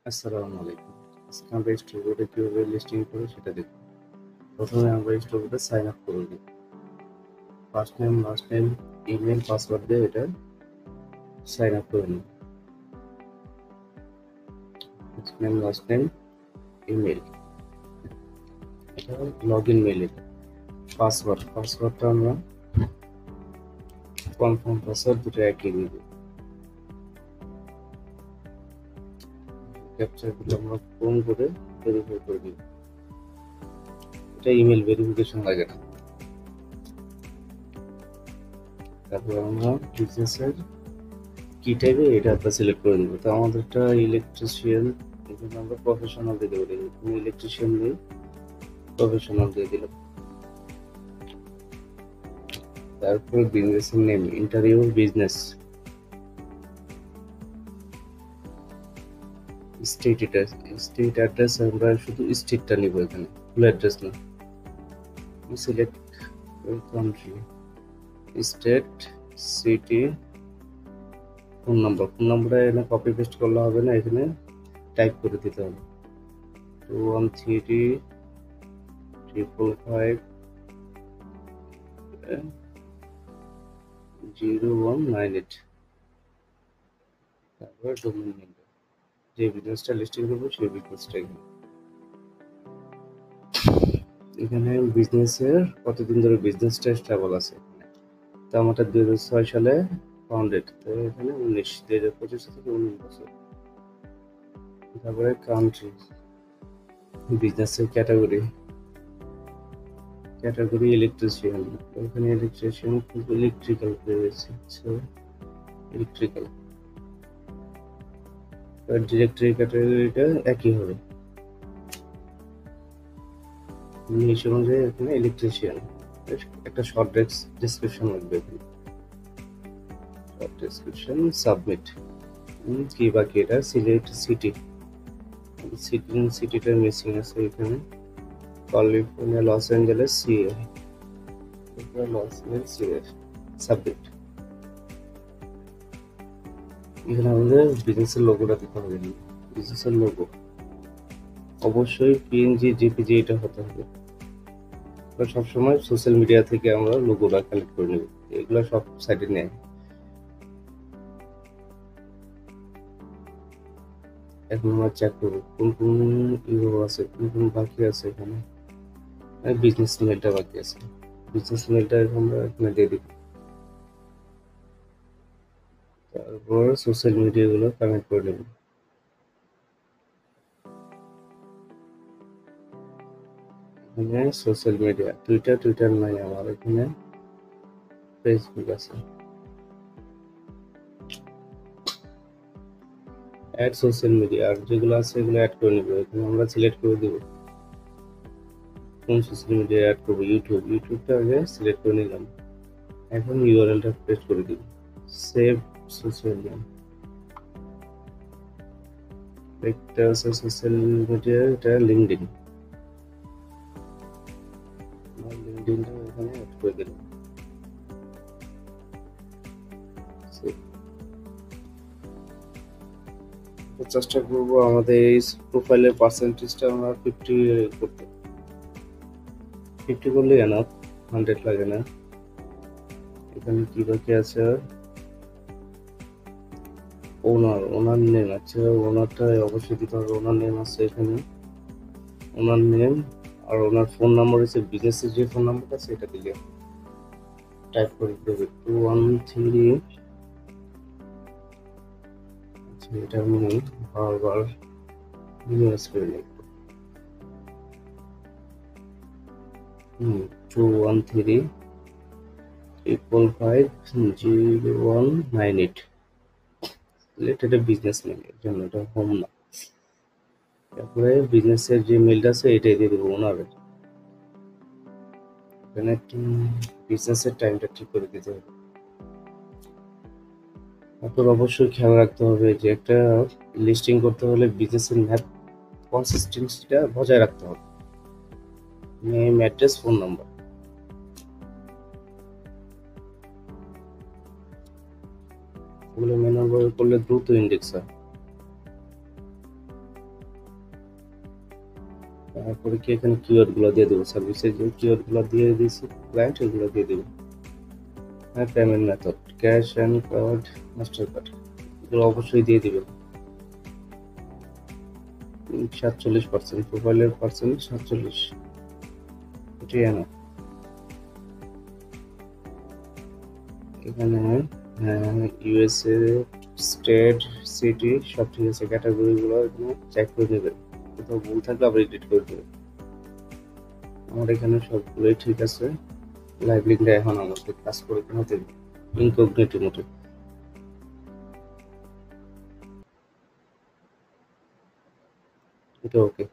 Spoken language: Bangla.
আসসালামু আলাইকুম। আজকে আমরা স্টোরবোর্ডে কিভাবে লিস্টিং করব সেটা দেখব। প্রথমে আমরা স্টোরবোর্ডে সাইন আপ করে নিই। First name, last name, email, password দিয়ে এটা সাইন আপ করে নিই। First name, last name, email, এটা লগইন মেইল। পাসওয়ার্ডটা আমরা কনফার্ম পাসওয়ার্ড দুটো একই দিয়ে দিই। ক্যাপচারগুলো আমরা ফোন করে ভেরিফাই করে দিই। এটা ইমেল ভেরিফিকেশন লাগে না। তারপর আমরা বিজনেসের কি টাইপে এটা আমরা সিলেক্ট করে দেবো। তো আমাদেরটা ইলেকট্রিশিয়ান, এখানে আমরা প্রফেশনাল দিয়ে দেবো। ইলেকট্রিশিয়ান দিয়ে প্রফেশনাল দিয়ে দিলাম। তারপর বিজনেসের name, interview business, state address আমরা শুধু স্টেটটা নিব, এখানে ফুল অ্যাড্রেস না। Select country, state, city, phone নাম্বারটা এখানে কপি পেস্ট করলে হবে না, এখানে টাইপ করে দিতে হবে। 2135550 তারপর ডোমেইন নেম, যে বিজনেসটা লিস্টিং করবো সেই বিজনেসটা এখানে বিজনেসের কতদিন ধরে বিজনেসটা স্টেবল আছে। তো আমাদের 2006 সালে ফাউন্ডেড, তো এখানে 2025 থেকে 19 বছর। তারপরে কান্ট্রি, বিজনেসের ক্যাটাগরি ইলেকট্রিশিয়ান, এখানে ইলেকট্রিশিয়ান কিন্তু ইলেকট্রিক্যাল রয়েছে, সো ইলেকট্রিক্যাল। ডিরেক্টরি ক্যাটাগরিটা একই হবে, নিচে অনুযায়ী এখানে ইলেকট্রিশিয়ান। একটা শর্ট ডেসক্রিপশন লাগবে এখানে, শর্ট ডেসক্রিপশন, সাবমিট। কি বাকি, এটা সিলেক্ট সিটিটা মিসিং আছে এখানে, California, Los Angeles, CA, Los Angeles, CA, submit. এখানে আমাদের বিজনেসের লোগোটা দিতে হবে। বিজনেসের লোগো অবশ্যই পিএনজি, জেপিজি এটা হতে হবে। সবসময় সোশ্যাল মিডিয়া থেকে আমরা লোগোটা কালেক্ট করে নেব, এগুলো সব সাইটে নেয়। এখন আমরা চেক করবো কোন কোন আছে, কোন বাকি আছে। এখানে বিজনেস মেলটা বাকি আছে, বিজনেস মেলটা আমরা এখানে দিয়ে দিব। তারপর সোশ্যাল মিডিয়া গুলো কানেক্ট করে নেব। এখানে সোশ্যাল মিডিয়া, টুইটার নাই আমার, এখানে ফেসবুক আছে। অ্যাড সোশ্যাল মিডিয়া, আর যেগুলো আছে এগুলো অ্যাড করে নেব। এখানে আমরা সিলেক্ট করে দেব কোন সোশ্যাল মিডিয়া অ্যাড করবো। ইউটিউবটা আগে সিলেক্ট করে নিলাম। এখন ইউআরএলটা পেস্ট করে দিব। সেভ সোশ্যাল মিডিয়া, একটা আছে সোশ্যাল মিডিয়া, এটা লিঙ্কডইনটা এখানে অ্যাড করে দিলাম। চেষ্টা করবো আমাদের এই প্রোফাইলের পার্সেন্টেজটা আমরা 50 করতে। 50 করলে এনাফ, 100 লাগে না। এখানে কি বাকি আছে, ওনার নেম আছে, ওনারটা অবশ্যই দিতে হবে। ওনার নেম আছে এখানে, ওনার নেম আর ওনার ফোন নাম্বার হচ্ছে বিজনেসের যে ফোন নাম্বারটা আছে এটা দিলে টাইপ করে দেবে 213। এটা আমি বারবার ইউজ করে নেব। 21355500198। এটা বিজনেস মেল, এর জন্য এটা হোম না। তারপরে বিজনেসের যে মেলটা আছে এটাই দিয়ে দেবো ওনারের। এখানে বিজনেসের টাইমটা ঠিক করে দিতে হবে। তারপর অবশ্যই খেয়াল রাখতে হবে যে একটা লিস্টিং করতে হলে বিজনেসের ম্যাপ কনসিস্টেন্সিটা বজায় রাখতে হবে। নেম, অ্যাড্রেস, ফোন নাম্বার, ওগুলো মেনু করলে দ্রুত ইন্ডেক্স হয়। তারপরে কি এখানে কিওয়ার্ড গুলো দিয়ে দেবো, সার্ভিসের যে কিওয়ার্ড গুলো দিয়ে দিয়েছি ক্লায়েন্ট ওগুলো দিয়ে দেবো। আর payment method cash and card, master card এগুলো অবশ্যই দিয়ে দিবেন। 47%, প্রোফাইলের পার্সেন্ট 47, এটাই আনা। এখানে ইউএসএ, স্টেট, সিটি সব ঠিক আছে, ক্যাটাগরিগুলো এখানে চেক করে নেবেন, কোথাও ভুল থাকলে আবার এডিট করে দেবেন। আমার এখানে সবগুলোই ঠিক আছে। লাইভ লিঙ্কটা এখন আমাকে কাজ করে হতে ইনকগনিটো মতো। এটা ওকে।